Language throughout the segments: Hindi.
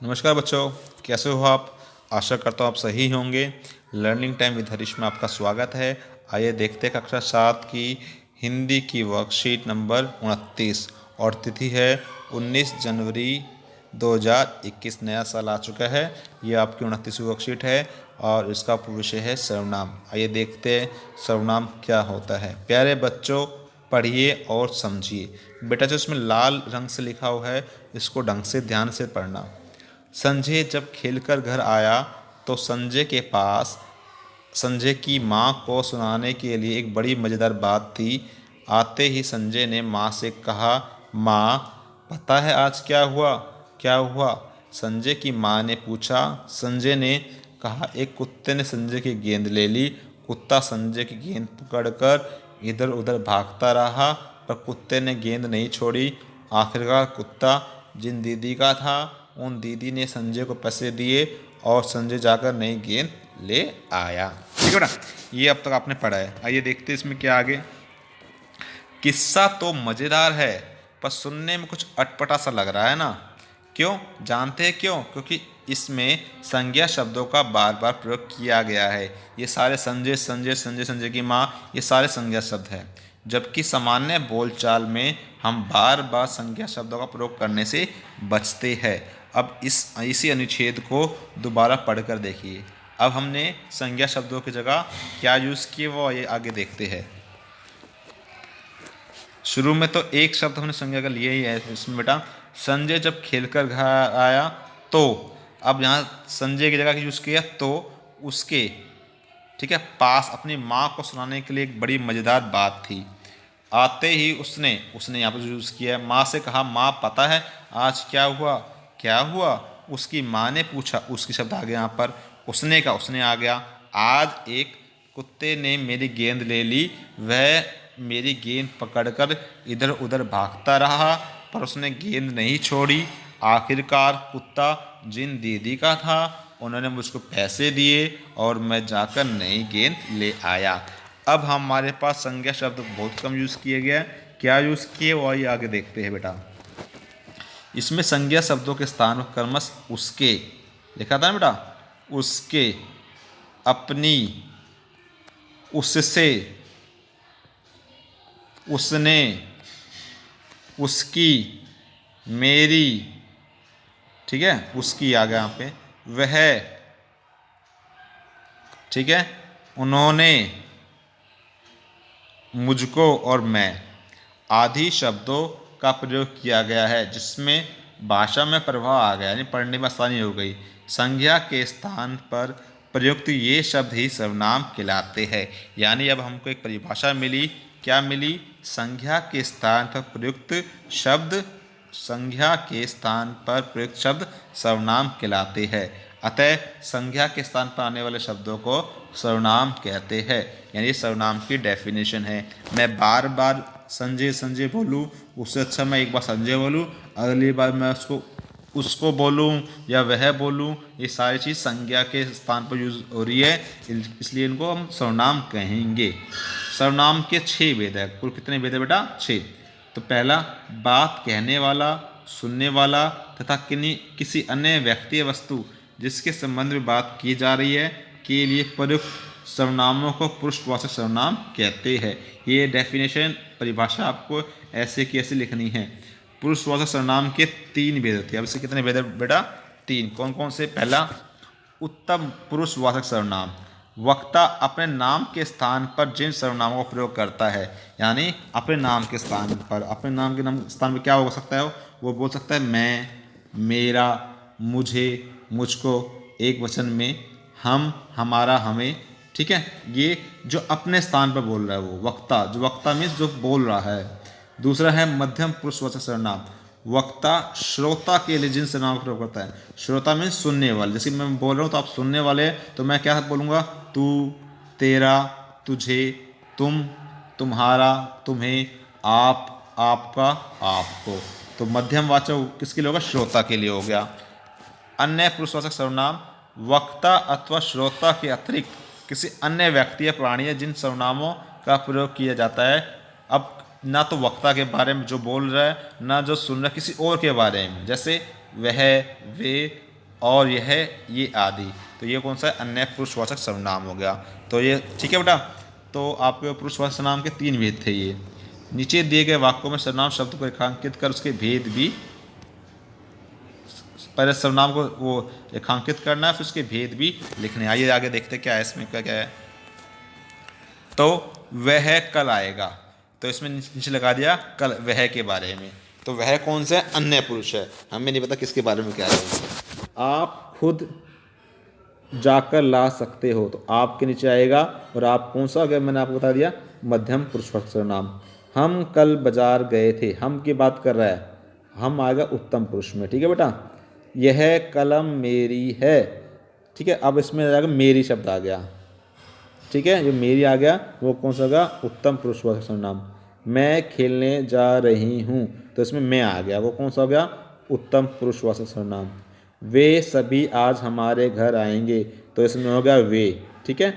नमस्कार बच्चों, कैसे हो आप। आशा करता हूँ आप सही होंगे। लर्निंग टाइम विद हरीश में आपका स्वागत है। आइए देखते हैं कक्षा 7 की हिंदी की वर्कशीट नंबर 29 और तिथि है 19 जनवरी 2021। नया साल आ चुका है। ये आपकी 29वीं वर्कशीट है और इसका विषय है सर्वनाम। आइए देखते हैं सर्वनाम क्या होता है। प्यारे बच्चों, पढ़िए और समझिए। बेटा जो इसमें लाल रंग से लिखा हुआ है इसको ढंग से ध्यान से पढ़ना। संजय जब खेलकर घर आया तो संजय के पास संजय की माँ को सुनाने के लिए एक बड़ी मज़ेदार बात थी। आते ही संजय ने माँ से कहा, माँ, पता है आज क्या हुआ? क्या हुआ? संजय की माँ ने पूछा। संजय ने कहा, एक कुत्ते ने संजय की गेंद ले ली। कुत्ता संजय की गेंद पकड़कर इधर उधर भागता रहा पर कुत्ते ने गेंद नहीं छोड़ी। आखिरकार कुत्ता जिन दीदी का था उन दीदी ने संजय को पैसे दिए और संजय जाकर नई गेंद ले आया। ठीक है बेटा, ये अब तक आपने पढ़ा है। आइए देखते हैं इसमें क्या आगे। किस्सा तो मज़ेदार है पर सुनने में कुछ अटपटा सा लग रहा है ना। क्यों? जानते हैं क्यों? क्योंकि इसमें संज्ञा शब्दों का बार बार प्रयोग किया गया है। ये सारे संजय संजय संजय संजय की माँ, ये सारे संज्ञा शब्द हैं। जबकि सामान्य बोलचाल में हम बार बार संज्ञा शब्दों का प्रयोग करने से बचते हैं। अब इसी अनुच्छेद को दोबारा पढ़कर देखिए। अब हमने संज्ञा शब्दों की जगह क्या यूज़ किए वो ये आगे देखते हैं। शुरू में तो एक शब्द हमने संज्ञा का लिया ही है इसमें बेटा। संजय जब खेलकर घर आया तो, अब यहाँ संजय की जगह यूज़ किया तो उसके, ठीक है, पास अपनी माँ को सुनाने के लिए एक बड़ी मज़ेदार बात थी। आते ही उसने यहाँ पर यूज़ किया। माँ से कहा, माँ पता है आज क्या हुआ? क्या हुआ? उसकी माँ ने पूछा। उसकी शब्द आ गया यहाँ पर। उसने आ गया। आज एक कुत्ते ने मेरी गेंद ले ली। वह मेरी गेंद पकड़कर इधर उधर भागता रहा पर उसने गेंद नहीं छोड़ी। आखिरकार कुत्ता जिन दीदी का था उन्होंने मुझको पैसे दिए और मैं जाकर नई गेंद ले आया। अब हमारे पास संज्ञा शब्द बहुत कम यूज़ किए गए। क्या यूज़ किए वो आइए आगे देखते हैं बेटा। इसमें संज्ञा शब्दों के स्थान पर कर्मश उसके लिखा था ना बेटा। उसके, अपनी, उससे, उसने, उसकी, मेरी, ठीक है, उसकी आ गया यहाँ पे। वह, ठीक है, उन्होंने, मुझको और मैं आदि शब्दों का प्रयोग किया गया है जिसमें भाषा में प्रभाव आ गया, यानी पढ़ने में आसानी हो गई। संज्ञा के स्थान पर प्रयुक्त ये शब्द ही सर्वनाम कहलाते हैं। यानी अब हमको एक परिभाषा मिली। क्या मिली? संज्ञा के स्थान पर प्रयुक्त शब्द, संज्ञा के स्थान पर प्रयुक्त शब्द सर्वनाम कहलाते हैं। अतः संज्ञा के स्थान पर आने वाले शब्दों को सर्वनाम कहते हैं। यानी सर्वनाम की डेफिनेशन है। मैं बार बार संजय संजय बोलूँ उससे अच्छा मैं एक बार संजय बोलूँ, अगली बार मैं उसको बोलूँ या वह बोलूँ, ये सारी चीज़ संज्ञा के स्थान पर यूज़ हो रही है, इसलिए इनको हम सर्वनाम कहेंगे। सर्वनाम के 6 भेद है। कुल कितने भेद है बेटा? 6। तो पहला, बात कहने वाला, सुनने वाला तथा किसी अन्य व्यक्ति या वस्तु जिसके संबंध में बात की जा रही है के लिए प्रयुक्त सर्वनामों को पुरुषवाचक सर्वनाम कहते हैं। ये डेफिनेशन, परिभाषा आपको ऐसे की ऐसे लिखनी है। पुरुषवाचक सर्वनाम के 3 भेद होते हैं। अब इसके कितने भेद है बेटा? 3। कौन कौन से? पहला, उत्तम पुरुषवाचक सर्वनाम। वक्ता अपने नाम के स्थान पर जिन सर्वनामों का प्रयोग करता है, यानी अपने नाम के स्थान पर, अपने नाम के स्थान पर क्या हो सकता है? वो बोल सकता है मैं, मेरा, मुझे, मुझको, एक वचन में हम, हमारा, हमें, ठीक है। ये जो अपने स्थान पर बोल रहा है वो वक्ता, जो वक्ता मीन्स जो बोल रहा है। दूसरा है मध्यम पुरुषवाचक सर्वनाम। वक्ता श्रोता के लिए जिन सर्वनामों का प्रयोग करता है। श्रोता मीन्स सुनने वाले। जैसे मैं बोल रहा हूँ तो आप सुनने वाले हैं तो मैं क्या बोलूँगा? तू, तेरा, तुझे, तुम, तुम्हारा, तुम्हें, आप, आपका, आपको। तो मध्यम वाचक किसके लिए होगा? श्रोता के लिए हो गया। अन्य पुरुषवाचक सर्वनाम, वक्ता अथवा श्रोता के अतिरिक्त किसी अन्य व्यक्ति या प्राणी या जिन सर्वनामों का प्रयोग किया जाता है। अब ना तो वक्ता के बारे में जो बोल रहा है, ना जो सुन रहा है किसी और के बारे में। जैसे वह, वे, और ये आदि। तो ये कौन सा है? अन्य पुरुषवाचक सर्वनाम हो गया। तो ये ठीक है बेटा। तो आपके पुरुषवाचक सर्वनाम के 3 भेद थे ये। नीचे दिए गए वाक्यों में सर्वनाम शब्द को रेखांकित कर उसके भेद भी, पहले सर्वनाम को वो रेखांकित करना है, फिर उसके भेद भी लिखने। आइए आगे देखते क्या है इसमें, क्या क्या है। तो वह कल आएगा, तो इसमें नीचे लगा दिया कल, वह के बारे में। तो वह कौन सा है? अन्य पुरुष है, हमें नहीं पता किसके बारे में क्या है। आप खुद जाकर ला सकते हो, तो आपके नीचे आएगा। और आप कौन सा हो गया? मैंने आपको बता दिया मध्यम पुरुषवाचक सर्वनाम। हम कल बाजार गए थे, हम की बात कर रहा है, हम आएगा उत्तम पुरुष में। ठीक है बेटा। यह कलम मेरी है। ठीक है, अब इसमें आ जाएगा मेरी शब्द आ गया। ठीक है, जो मेरी आ गया वो कौन सा होगा? उत्तम पुरुषवाचक सर्वनाम। मैं खेलने जा रही हूँ, तो इसमें मैं आ गया, वो कौन सा हो गया? उत्तम पुरुषवाचक सर्वनाम। वे सभी आज हमारे घर आएंगे, तो इसमें हो गया वे। ठीक है,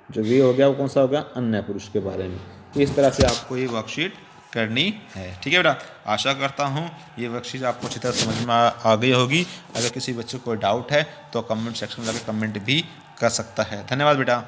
जो वे हो गया वो कौन सा हो गया? अन्य पुरुष के बारे में। तो इस तरह से आपको ये वर्कशीट करनी है। ठीक है बेटा, आशा करता हूँ ये वर्कशीट आपको अच्छी तरह समझ में आ गई होगी। अगर किसी बच्चे को कोई डाउट है तो कमेंट सेक्शन में जाकर कमेंट भी कर सकता है। धन्यवाद बेटा।